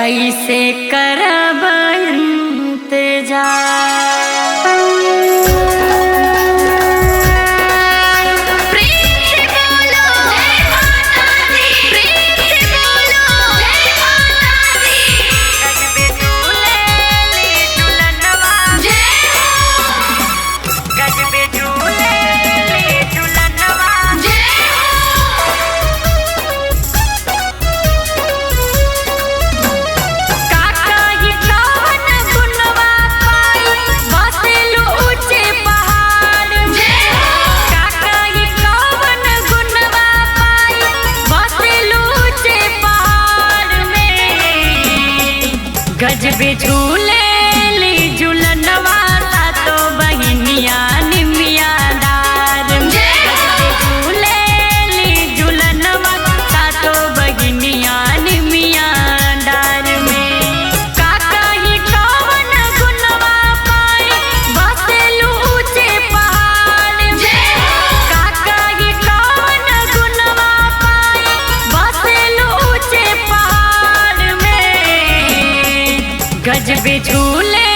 कैसे करब इंतजार। गजबे झूले ली झूलनवा सातो बहिनिया निमिया डार में। गजबे झूले ली झूलनवा सातो बहिनिया निमिया डार में। काका ही कवन गुनवा पाई बसेलू ऊंचे पहाड़ में। काका ही कवन गुनवा पाई बसेलू ऊंचे पहाड़ में। गजबे झूले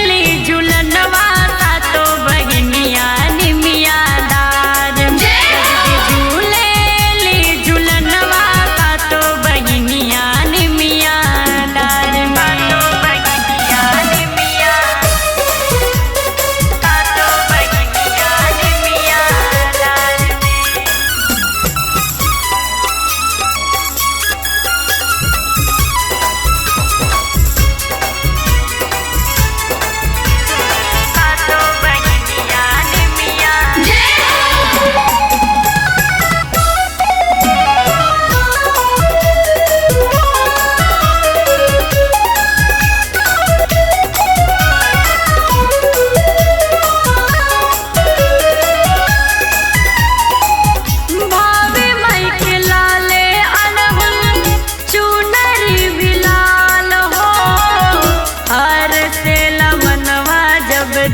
ली झूलनवा सातो बहिनिया निमिया डार में। गजबे झूले ली झूलनवा सातो बहिनिया निमिया डार में। सातो बहिनिया निमिया, सातो बहिनिया निमिया डार में।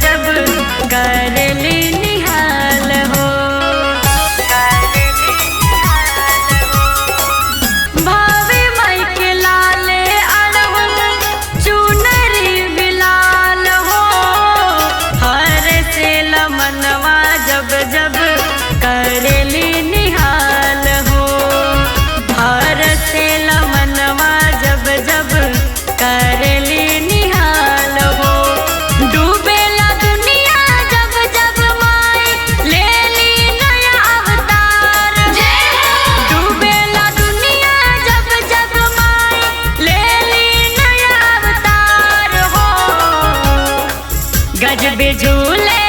जब कर ली निहाल हो, भावे माई के लाले अड़हुल चुनरी बिलाल हो। हर से लमनवा जब जब कर ली निहाल हो। हर से लमनवा जब जब कर ली निहाल हो। गजबे झूले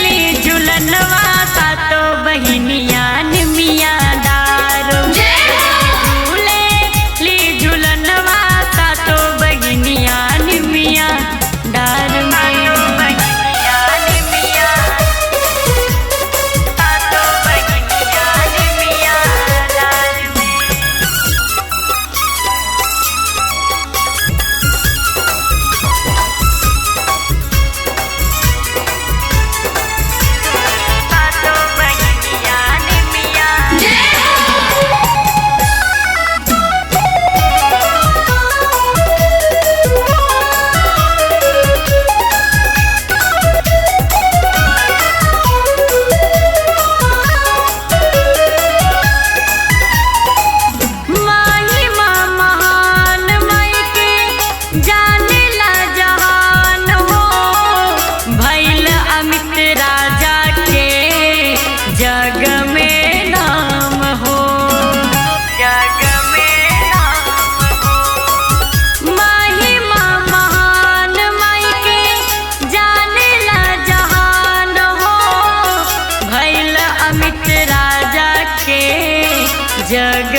ली झूलनवा सातो बहिनिया निमिया डार में। झूले ली झूलनवा सातो बहिनिया निमिया डार में। बहिनिया निमिया, सातो बहिनिया निमिया डार में। जग में नाम हो, जग में नाम हो। महिमा महान माई के जानेला जहान हो। भइल अमित राजा के जग